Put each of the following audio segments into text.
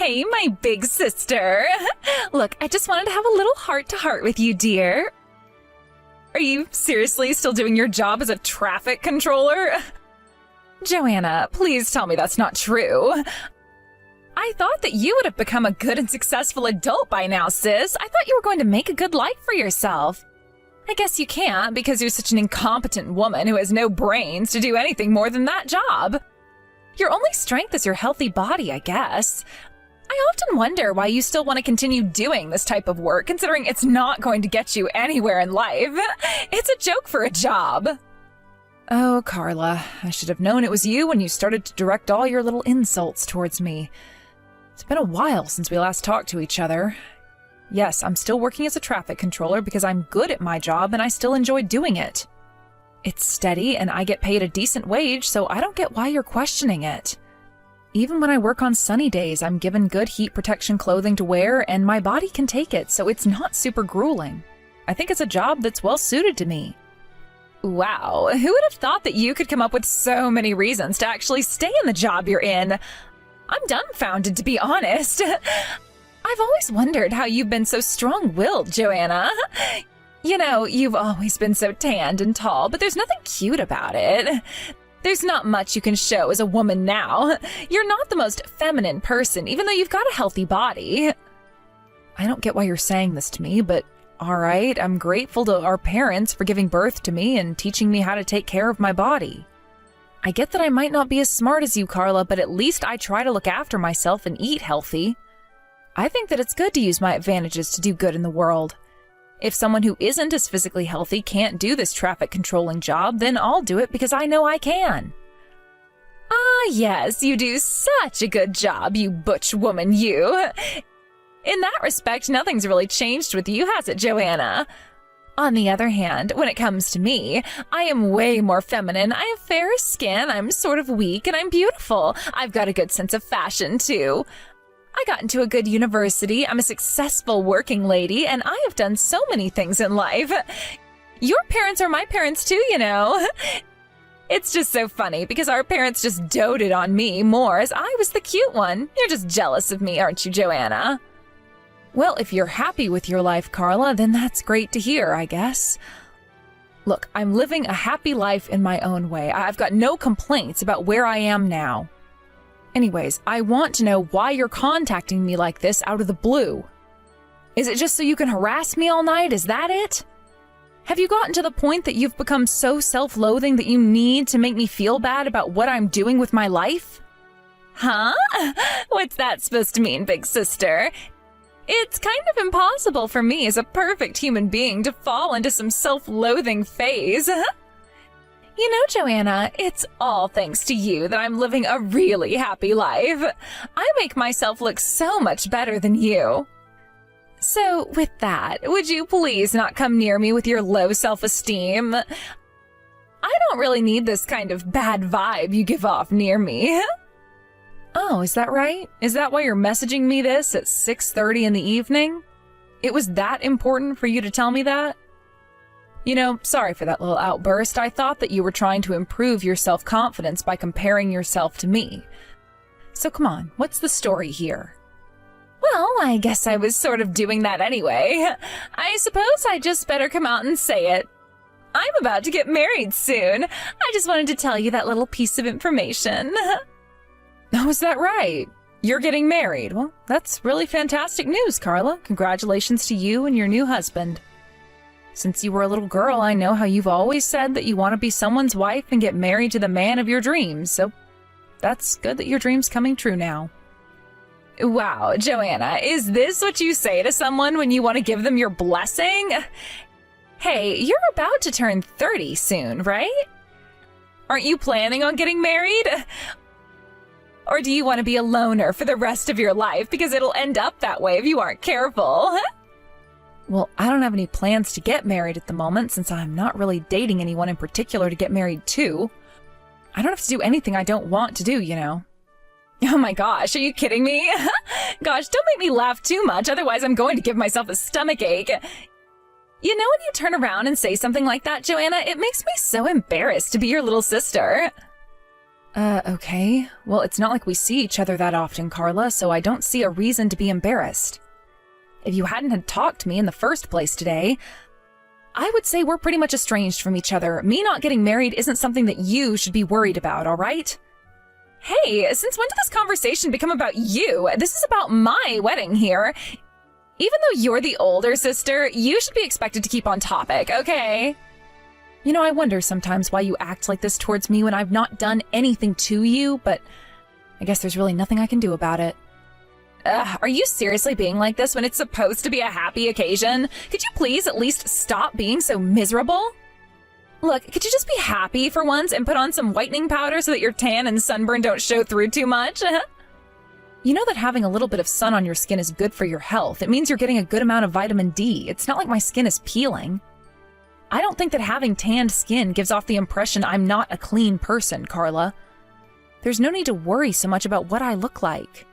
Hey, my big sister. Look, I just wanted to have a little heart-to-heart with you, dear. Are you seriously still doing your job as a traffic controller? Joanna, please tell me that's not true. I thought that you would have become a good and successful adult by now, sis. I thought you were going to make a good life for yourself. I guess you can't because you're such an incompetent woman who has no brains to do anything more than that job. Your only strength is your healthy body, I guess. I often wonder why you still want to continue doing this type of work, considering it's not going to get you anywhere in life. It's a joke for a job. Oh, Carla, I should have known it was you when you started to direct all your little insults towards me. It's been a while since we last talked to each other. Yes, I'm still working as a traffic controller because I'm good at my job and I still enjoy doing it. It's steady and I get paid a decent wage, so I don't get why you're questioning it. Even when I work on sunny days, I'm given good heat protection clothing to wear and my body can take it, so it's not super grueling. I think it's a job that's well suited to me. Wow, who would have thought that you could come up with so many reasons to actually stay in the job you're in? I'm dumbfounded, to be honest. I've always wondered how you've been so strong-willed, Joanna. You know, you've always been so tanned and tall, but there's nothing cute about it. There's not much you can show as a woman now. You're not the most feminine person, even though you've got a healthy body. I don't get why you're saying this to me, but all right, I'm grateful to our parents for giving birth to me and teaching me how to take care of my body. I get that I might not be as smart as you, Carla, but at least I try to look after myself and eat healthy. I think that it's good to use my advantages to do good in the world. If someone who isn't as physically healthy can't do this traffic controlling job, then I'll do it because I know I can. Ah, yes, you do such a good job, you butch woman, you. In that respect, nothing's really changed with you, has it, Joanna? On the other hand, when it comes to me, I am way more feminine. I have fair skin, I'm sort of weak, and I'm beautiful. I've got a good sense of fashion, too. I got into a good university, I'm a successful working lady, and I have done so many things in life. Your parents are my parents too, you know. It's just so funny because our parents just doted on me more as I was the cute one. You're just jealous of me, aren't you, Joanna? Well, if you're happy with your life, Carla, then that's great to hear, I guess. Look, I'm living a happy life in my own way. I've got no complaints about where I am now. Anyways, I want to know why you're contacting me like this out of the blue. Is it just so you can harass me all night? Is that it? Have you gotten to the point that you've become so self-loathing that you need to make me feel bad about what I'm doing with my life? Huh? What's that supposed to mean, big sister? It's kind of impossible for me as a perfect human being to fall into some self-loathing phase. You know, Joanna, it's all thanks to you that I'm living a really happy life. I make myself look so much better than you. So, with that, would you please not come near me with your low self-esteem? I don't really need this kind of bad vibe you give off near me. Oh, is that right? Is that why you're messaging me this at 6:30 in the evening? It was that important for you to tell me that? You know, sorry for that little outburst. I thought that you were trying to improve your self-confidence by comparing yourself to me. So come on, what's the story here? Well, I guess I was sort of doing that anyway. I suppose I just better come out and say it. I'm about to get married soon. I just wanted to tell you that little piece of information. Oh, is that right? You're getting married. Well, that's really fantastic news, Carla. Congratulations to you and your new husband. Since you were a little girl, I know how you've always said that you want to be someone's wife and get married to the man of your dreams, so that's good that your dream's coming true now. Wow, Joanna, is this what you say to someone when you want to give them your blessing? Hey, you're about to turn 30 soon, right? Aren't you planning on getting married? Or do you want to be a loner for the rest of your life because it'll end up that way if you aren't careful? Well, I don't have any plans to get married at the moment since I'm not really dating anyone in particular to get married to. I don't have to do anything I don't want to do, you know. Oh my gosh, are you kidding me? Gosh, don't make me laugh too much, otherwise I'm going to give myself a stomachache. You know when you turn around and say something like that, Joanna, it makes me so embarrassed to be your little sister. Okay. Well, it's not like we see each other that often, Carla, so I don't see a reason to be embarrassed. If you hadn't had talked to me in the first place today, I would say we're pretty much estranged from each other. Me not getting married isn't something that you should be worried about, all right? Hey, since when did this conversation become about you? This is about my wedding here. Even though you're the older sister, you should be expected to keep on topic, okay? You know, I wonder sometimes why you act like this towards me when I've not done anything to you, but I guess there's really nothing I can do about it. Are you seriously being like this when it's supposed to be a happy occasion? Could you please at least stop being so miserable? Look, could you just be happy for once and put on some whitening powder so that your tan and sunburn don't show through too much? You know that having a little bit of sun on your skin is good for your health. It means you're getting a good amount of vitamin D. It's not like my skin is peeling. I don't think that having tanned skin gives off the impression I'm not a clean person, Carla. There's no need to worry so much about what I look like.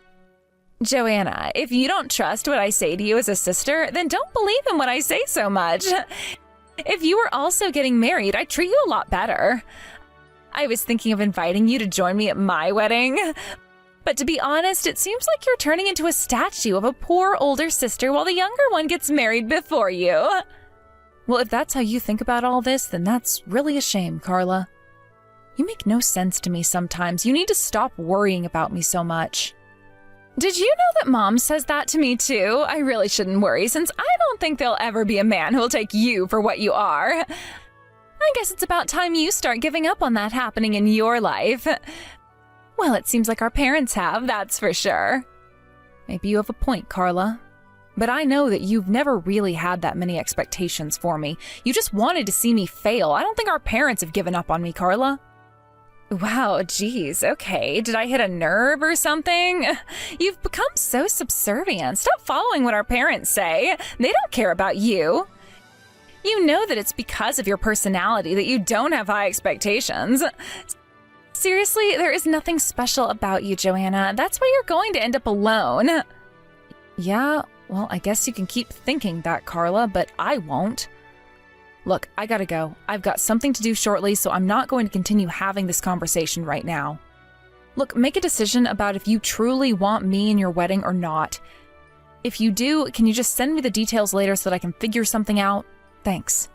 Joanna, if you don't trust what I say to you as a sister, then don't believe in what I say so much. If you were also getting married, I'd treat you a lot better. I was thinking of inviting you to join me at my wedding. But to be honest, it seems like you're turning into a statue of a poor older sister while the younger one gets married before you. Well, if that's how you think about all this, then that's really a shame, Carla. You make no sense to me sometimes. You need to stop worrying about me so much. Did you know that Mom says that to me too? I really shouldn't worry, since I don't think there'll ever be a man who'll take you for what you are. I guess it's about time you start giving up on that happening in your life. Well, it seems like our parents have, that's for sure. Maybe you have a point, Carla. But I know that you've never really had that many expectations for me. You just wanted to see me fail. I don't think our parents have given up on me, Carla. Wow, geez, okay. Did I hit a nerve or something? You've become so subservient. Stop following what our parents say. They don't care about you. You know that it's because of your personality that you don't have high expectations. Seriously, there is nothing special about you, Joanna. That's why you're going to end up alone. Yeah, well, I guess you can keep thinking that, Carla, but I won't. Look, I gotta go. I've got something to do shortly, so I'm not going to continue having this conversation right now. Look, make a decision about if you truly want me in your wedding or not. If you do, can you just send me the details later so that I can figure something out? Thanks.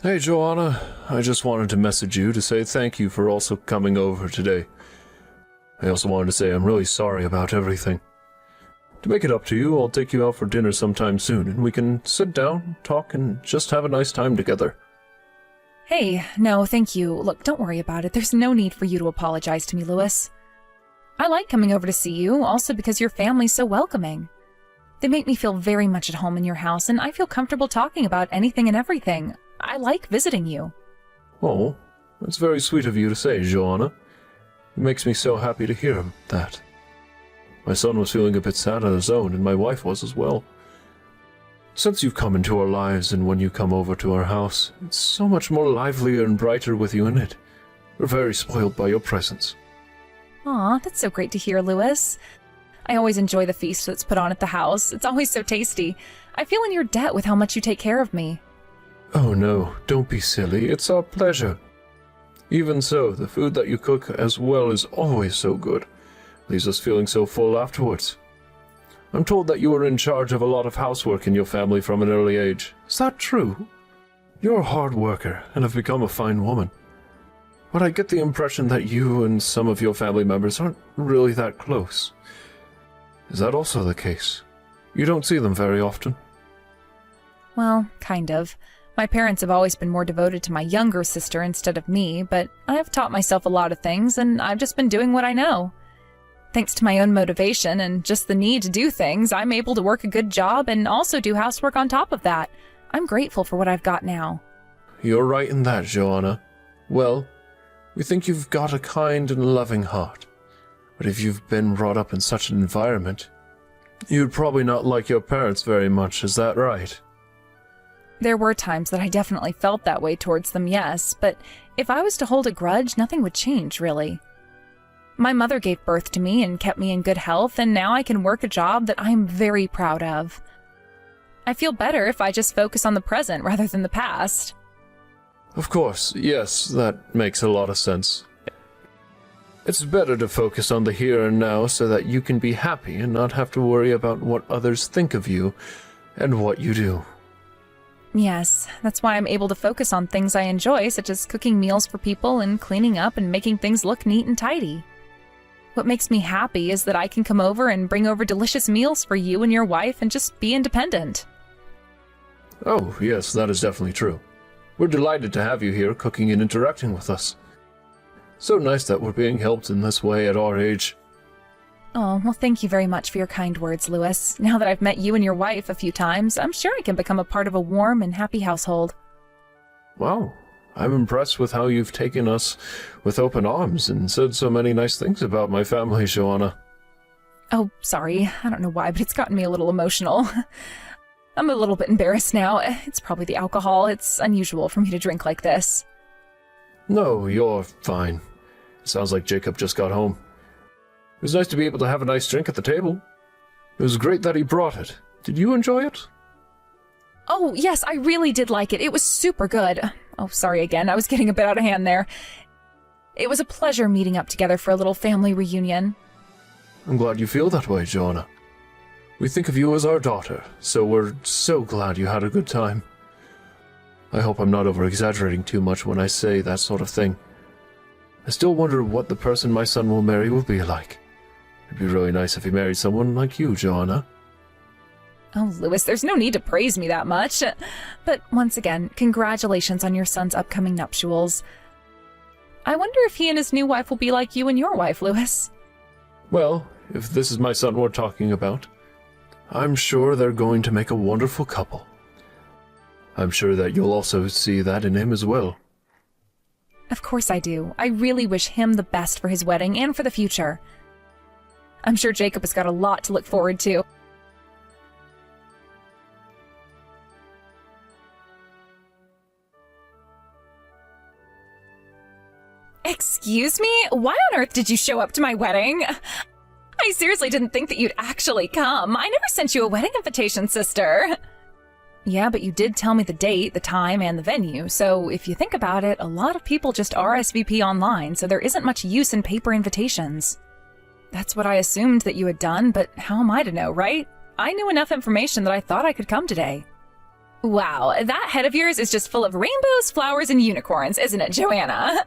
Hey, Joanna. I just wanted to message you to say thank you for also coming over today. I also wanted to say I'm really sorry about everything. To make it up to you, I'll take you out for dinner sometime soon, and we can sit down, talk, and just have a nice time together. Hey, no, thank you. Look, don't worry about it. There's no need for you to apologize to me, Lewis. I like coming over to see you, also because your family's so welcoming. They make me feel very much at home in your house, and I feel comfortable talking about anything and everything. I like visiting you. Oh, that's very sweet of you to say, Joanna. It makes me so happy to hear that. My son was feeling a bit sad on his own, and my wife was as well. Since you've come into our lives and when you come over to our house, it's so much more livelier and brighter with you in it. We're very spoiled by your presence. Aw, that's so great to hear, Lewis. I always enjoy the feast that's put on at the house. It's always so tasty. I feel in your debt with how much you take care of me. Oh no, don't be silly. It's our pleasure. Even so, the food that you cook as well is always so good. Leaves us feeling so full afterwards. I'm told that you were in charge of a lot of housework in your family from an early age. Is that true? You're a hard worker and have become a fine woman. But I get the impression that you and some of your family members aren't really that close. Is that also the case? You don't see them very often? Well, kind of. My parents have always been more devoted to my younger sister instead of me, but I've taught myself a lot of things, and I've just been doing what I know. Thanks to my own motivation and just the need to do things, I'm able to work a good job and also do housework on top of that. I'm grateful for what I've got now. You're right in that, Joanna. Well, we think you've got a kind and loving heart. But if you've been brought up in such an environment, you'd probably not like your parents very much, is that right? There were times that I definitely felt that way towards them, yes, but if I was to hold a grudge, nothing would change, really. My mother gave birth to me and kept me in good health, and now I can work a job that I'm very proud of. I feel better if I just focus on the present rather than the past. Of course, yes, that makes a lot of sense. It's better to focus on the here and now so that you can be happy and not have to worry about what others think of you and what you do. Yes, that's why I'm able to focus on things I enjoy, such as cooking meals for people and cleaning up and making things look neat and tidy. What makes me happy is that I can come over and bring over delicious meals for you and your wife and just be independent. Oh, yes, that is definitely true. We're delighted to have you here cooking and interacting with us. So nice that we're being helped in this way at our age. Oh, well, thank you very much for your kind words, Lewis. Now that I've met you and your wife a few times, I'm sure I can become a part of a warm and happy household. Wow, I'm impressed with how you've taken us with open arms and said so many nice things about my family, Joanna. Oh, sorry. I don't know why, but it's gotten me a little emotional. I'm a little bit embarrassed now. It's probably the alcohol. It's unusual for me to drink like this. No, you're fine. It sounds like Jacob just got home. It was nice to be able to have a nice drink at the table. It was great that he brought it. Did you enjoy it? Oh, yes, I really did like it. It was super good. Oh, sorry again. I was getting a bit out of hand there. It was a pleasure meeting up together for a little family reunion. I'm glad you feel that way, Joanna. We think of you as our daughter, so we're so glad you had a good time. I hope I'm not over-exaggerating too much when I say that sort of thing. I still wonder what the person my son will marry will be like. It'd be really nice if he married someone like you, Joanna. Oh, Lewis, there's no need to praise me that much. But once again, congratulations on your son's upcoming nuptials. I wonder if he and his new wife will be like you and your wife, Lewis. Well, if this is my son we're talking about, I'm sure they're going to make a wonderful couple. I'm sure that you'll also see that in him as well. Of course I do. I really wish him the best for his wedding and for the future. I'm sure Jacob has got a lot to look forward to. Excuse me? Why on earth did you show up to my wedding? I seriously didn't think that you'd actually come. I never sent you a wedding invitation, sister. Yeah, but you did tell me the date, the time, and the venue, so if you think about it, a lot of people just RSVP online, so there isn't much use in paper invitations. That's what I assumed that you had done, but how am I to know, right? I knew enough information that I thought I could come today. Wow, that head of yours is just full of rainbows, flowers, and unicorns, isn't it, Joanna?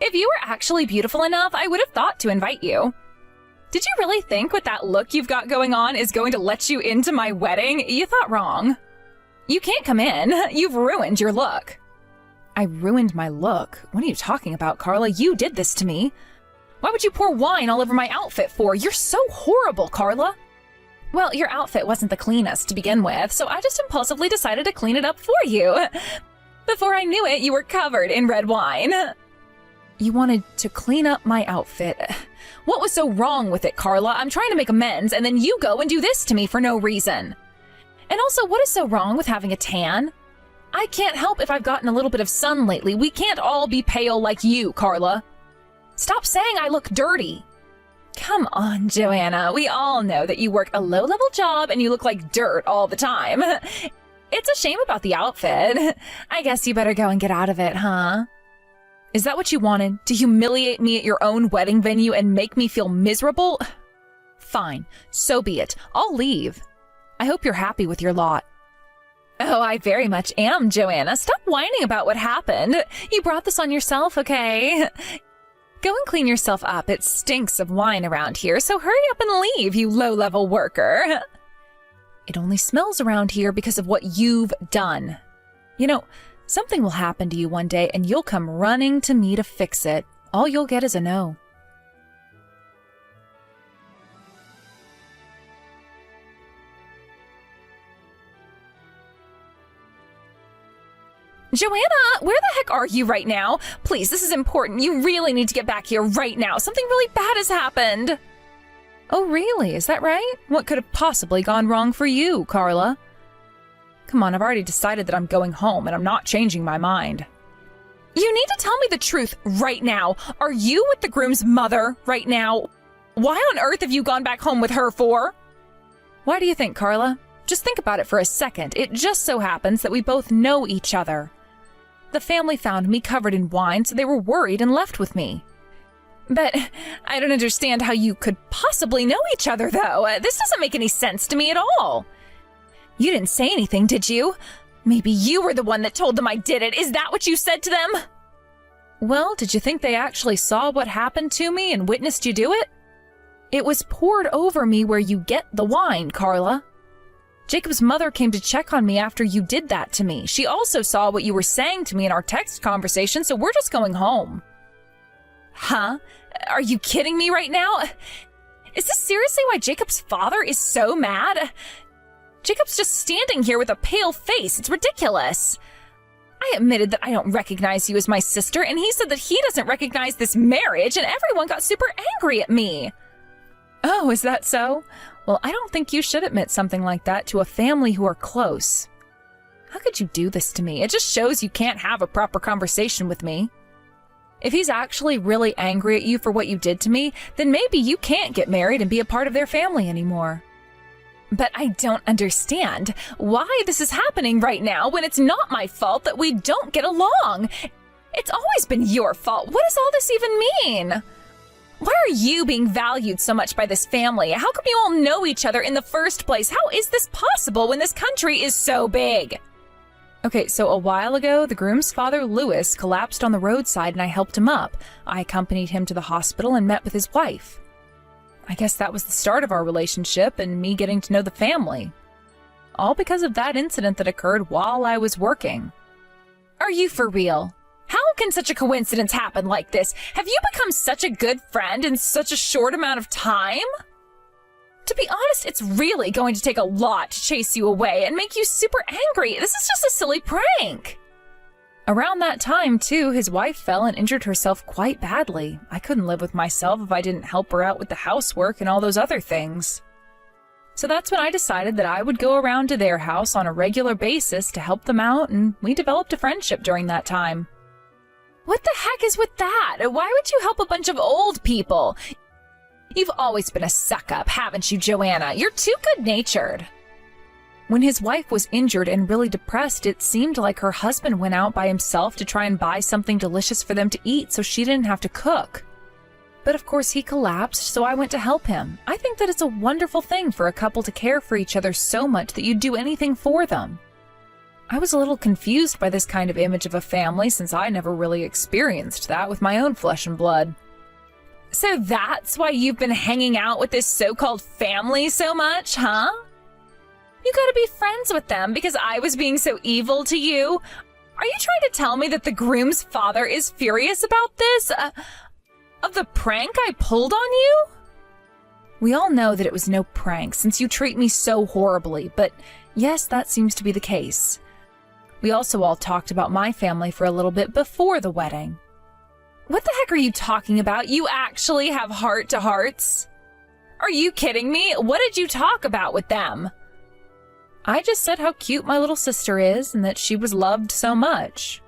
If you were actually beautiful enough, I would have thought to invite you. Did you really think with that look you've got going on is going to let you into my wedding? You thought wrong. You can't come in. You've ruined your look. I ruined my look? What are you talking about, Carla? You did this to me. Why would you pour wine all over my outfit for? You're so horrible, Carla. Well, your outfit wasn't the cleanest to begin with, so I just impulsively decided to clean it up for you. Before I knew it, you were covered in red wine. You wanted to clean up my outfit. What was so wrong with it, Carla? I'm trying to make amends, and then you go and do this to me for no reason. And also, what is so wrong with having a tan? I can't help if I've gotten a little bit of sun lately. We can't all be pale like you, Carla. Stop saying I look dirty. Come on, Joanna. We all know that you work a low-level job and you look like dirt all the time. It's a shame about the outfit. I guess you better go and get out of it, huh? Is that what you wanted? To humiliate me at your own wedding venue and make me feel miserable? Fine, so be it. I'll leave. I hope you're happy with your lot. Oh, I very much am, Joanna. Stop whining about what happened. You brought this on yourself, okay? Go and clean yourself up. It stinks of wine around here, so hurry up and leave, you low-level worker. It only smells around here because of what you've done. You know, something will happen to you one day, and you'll come running to me to fix it. All you'll get is a no. Joanna, where the heck are you right now? Please, this is important. You really need to get back here right now. Something really bad has happened. Oh, really? Is that right? What could have possibly gone wrong for you, Carla? Come on, I've already decided that I'm going home, and I'm not changing my mind. You need to tell me the truth right now. Are you with the groom's mother right now? Why on earth have you gone back home with her for? Why do you think, Carla? Just think about it for a second. It just so happens that we both know each other. The family found me covered in wine, so they were worried and left with me. But I don't understand how you could possibly know each other, though. This doesn't make any sense to me at all. You didn't say anything, did you? Maybe you were the one that told them I did it. Is that what you said to them? Well, did you think they actually saw what happened to me and witnessed you do it? It was poured over me where you get the wine, Carla. Jacob's mother came to check on me after you did that to me. She also saw what you were saying to me in our text conversation, so we're just going home. Huh? Are you kidding me right now? Is this seriously why Jacob's father is so mad? Jacob's just standing here with a pale face. It's ridiculous. I admitted that I don't recognize you as my sister, and he said that he doesn't recognize this marriage, and everyone got super angry at me. Oh, is that so? Well, I don't think you should admit something like that to a family who are close. How could you do this to me? It just shows you can't have a proper conversation with me. If he's actually really angry at you for what you did to me, then maybe you can't get married and be a part of their family anymore. But I don't understand why this is happening right now when it's not my fault that we don't get along. It's always been your fault. What does all this even mean? Why are you being valued so much by this family? How come you all know each other in the first place? How is this possible when this country is so big? Okay, so a while ago, the groom's father, Louis, collapsed on the roadside and I helped him up. I accompanied him to the hospital and met with his wife. I guess that was the start of our relationship and me getting to know the family. All because of that incident that occurred while I was working. Are you for real? How can such a coincidence happen like this? Have you become such a good friend in such a short amount of time? To be honest, it's really going to take a lot to chase you away and make you super angry. This is just a silly prank. Around that time, too, his wife fell and injured herself quite badly. I couldn't live with myself if I didn't help her out with the housework and all those other things. So that's when I decided that I would go around to their house on a regular basis to help them out, and we developed a friendship during that time. What the heck is with that? Why would you help a bunch of old people? You've always been a suck-up, haven't you, Joanna? You're too good-natured. When his wife was injured and really depressed, it seemed like her husband went out by himself to try and buy something delicious for them to eat so she didn't have to cook. But of course he collapsed, so I went to help him. I think that it's a wonderful thing for a couple to care for each other so much that you'd do anything for them. I was a little confused by this kind of image of a family since I never really experienced that with my own flesh and blood. So that's why you've been hanging out with this so-called family so much, huh? You gotta be friends with them because I was being so evil to you. Are you trying to tell me that the groom's father is furious about this? Of the prank I pulled on you? We all know that it was no prank since you treat me so horribly, but yes, that seems to be the case. We also all talked about my family for a little bit before the wedding. What the heck are you talking about? You actually have heart-to-hearts? Are you kidding me? What did you talk about with them? I just said how cute my little sister is and that she was loved so much.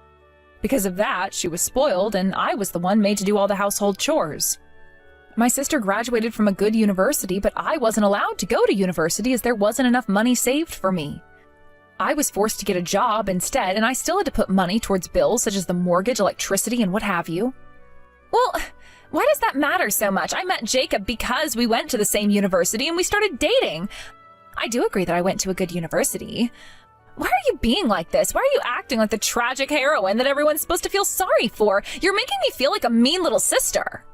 Because of that, she was spoiled and I was the one made to do all the household chores. My sister graduated from a good university, but I wasn't allowed to go to university as there wasn't enough money saved for me. I was forced to get a job instead, and I still had to put money towards bills such as the mortgage, electricity, and what have you. Well, why does that matter so much? I met Jacob because we went to the same university and we started dating. I do agree that I went to a good university. Why are you being like this? Why are you acting like the tragic heroine that everyone's supposed to feel sorry for? You're making me feel like a mean little sister.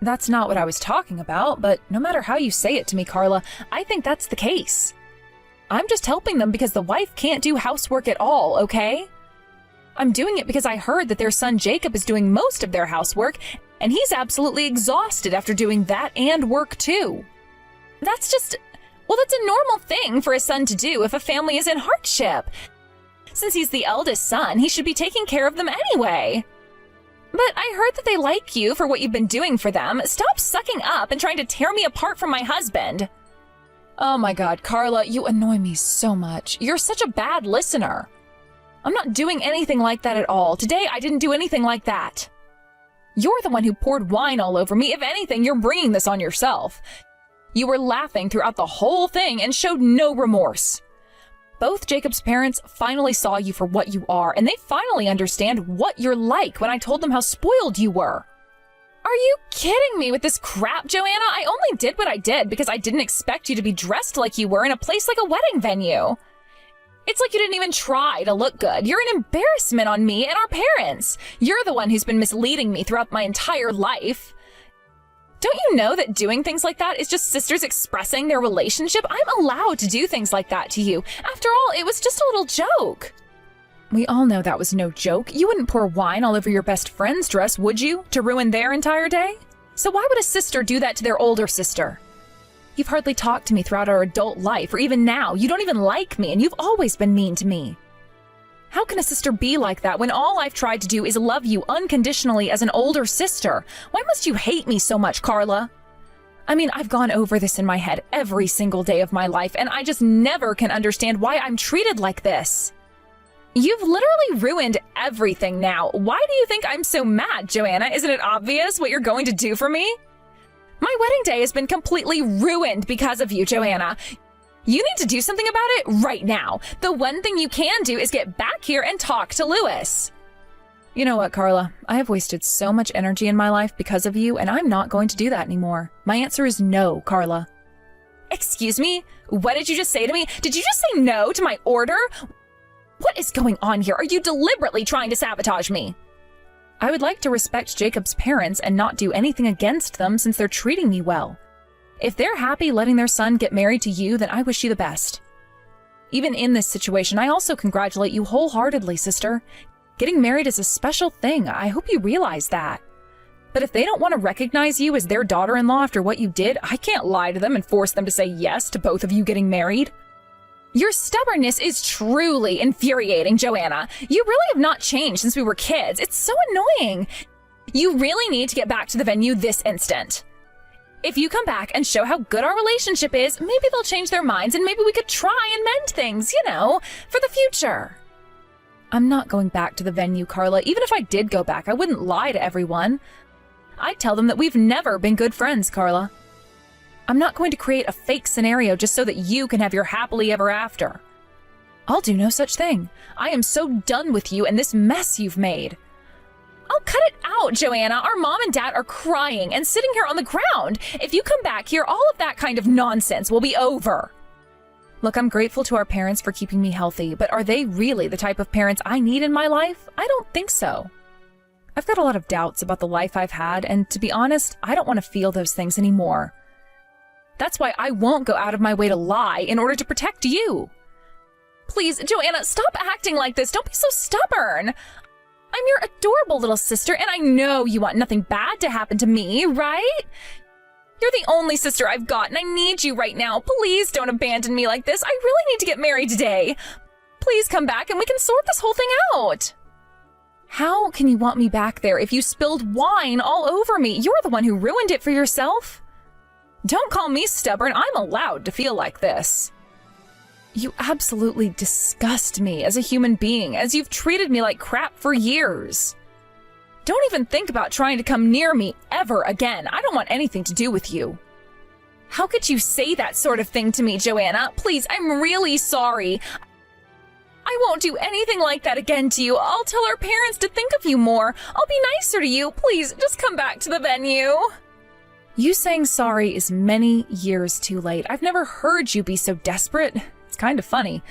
That's not what I was talking about, but no matter how you say it to me, Carla, I think that's the case. I'm just helping them because the wife can't do housework at all, okay? I'm doing it because I heard that their son Jacob is doing most of their housework, and he's absolutely exhausted after doing that and work too. That's a normal thing for a son to do if a family is in hardship. Since he's the eldest son, he should be taking care of them anyway. But I heard that they like you for what you've been doing for them. Stop sucking up and trying to tear me apart from my husband. Oh my God, Carla, you annoy me so much. You're such a bad listener. I'm not doing anything like that at all. Today, I didn't do anything like that. You're the one who poured wine all over me. If anything, you're bringing this on yourself. You were laughing throughout the whole thing and showed no remorse. Both Jacob's parents finally saw you for what you are, and they finally understand what you're like when I told them how spoiled you were. Are you kidding me with this crap, Joanna? I only did what I did because I didn't expect you to be dressed like you were in a place like a wedding venue. It's like you didn't even try to look good. You're an embarrassment on me and our parents. You're the one who's been misleading me throughout my entire life. Don't you know that doing things like that is just sisters expressing their relationship? I'm allowed to do things like that to you. After all, it was just a little joke. We all know that was no joke. You wouldn't pour wine all over your best friend's dress, would you, to ruin their entire day? So why would a sister do that to their older sister? You've hardly talked to me throughout our adult life, or even now. You don't even like me, and you've always been mean to me. How can a sister be like that when all I've tried to do is love you unconditionally as an older sister? Why must you hate me so much, Carla? I mean, I've gone over this in my head every single day of my life, and I just never can understand why I'm treated like this. You've literally ruined everything now. Why do you think I'm so mad, Joanna? Isn't it obvious what you're going to do for me? My wedding day has been completely ruined because of you, Joanna. You need to do something about it right now. The one thing you can do is get back here and talk to Lewis. You know what, Carla? I have wasted so much energy in my life because of you, and I'm not going to do that anymore. My answer is no, Carla. Excuse me? What did you just say to me? Did you just say no to my order? What is going on here? Are you deliberately trying to sabotage me? I would like to respect Jacob's parents and not do anything against them since they're treating me well. If they're happy letting their son get married to you, then I wish you the best. Even in this situation, I also congratulate you wholeheartedly, sister. Getting married is a special thing. I hope you realize that. But if they don't want to recognize you as their daughter-in-law after what you did, I can't lie to them and force them to say yes to both of you getting married. Your stubbornness is truly infuriating, Joanna. You really have not changed since we were kids. It's so annoying. You really need to get back to the venue this instant. If you come back and show how good our relationship is, maybe they'll change their minds and maybe we could try and mend things, for the future. I'm not going back to the venue, Carla. Even if I did go back, I wouldn't lie to everyone. I'd tell them that we've never been good friends, Carla. I'm not going to create a fake scenario just so that you can have your happily ever after. I'll do no such thing. I am so done with you and this mess you've made. I'll cut it out, Joanna. Our mom and dad are crying and sitting here on the ground. If you come back here, all of that kind of nonsense will be over. Look, I'm grateful to our parents for keeping me healthy, but are they really the type of parents I need in my life? I don't think so. I've got a lot of doubts about the life I've had, and to be honest, I don't want to feel those things anymore. That's why I won't go out of my way to lie in order to protect you. Please, Joanna, stop acting like this. Don't be so stubborn. I'm your adorable little sister, and I know you want nothing bad to happen to me, right? You're the only sister I've got, and I need you right now. Please don't abandon me like this. I really need to get married today. Please come back and we can sort this whole thing out. How can you want me back there if you spilled wine all over me? You're the one who ruined it for yourself. Don't call me stubborn. I'm allowed to feel like this. You absolutely disgust me as a human being, as you've treated me like crap for years. Don't even think about trying to come near me ever again. I don't want anything to do with you. How could you say that sort of thing to me, Joanna? Please, I'm really sorry. I won't do anything like that again to you. I'll tell our parents to think of you more. I'll be nicer to you. Please, just come back to the venue. You saying sorry is many years too late. I've never heard you be so desperate. It's kind of funny.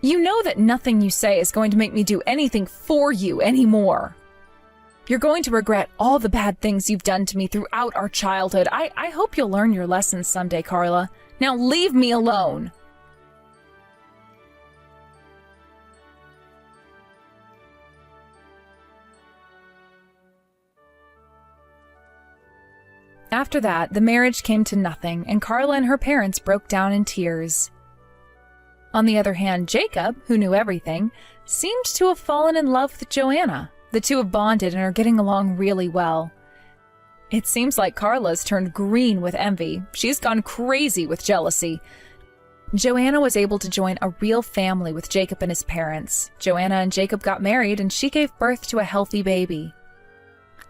You know that nothing you say is going to make me do anything for you anymore. You're going to regret all the bad things you've done to me throughout our childhood. I hope you'll learn your lessons someday, Carla. Now leave me alone. After that, the marriage came to nothing, and Carla and her parents broke down in tears. On the other hand, Jacob, who knew everything, seemed to have fallen in love with Joanna. The two have bonded and are getting along really well. It seems like Carla's turned green with envy. She's gone crazy with jealousy. Joanna was able to join a real family with Jacob and his parents. Joanna and Jacob got married, and she gave birth to a healthy baby.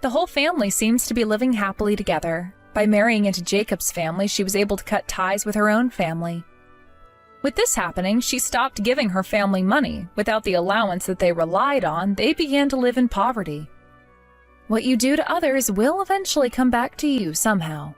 The whole family seems to be living happily together. By marrying into Jacob's family, she was able to cut ties with her own family. With this happening, she stopped giving her family money. Without the allowance that they relied on, they began to live in poverty. What you do to others will eventually come back to you somehow.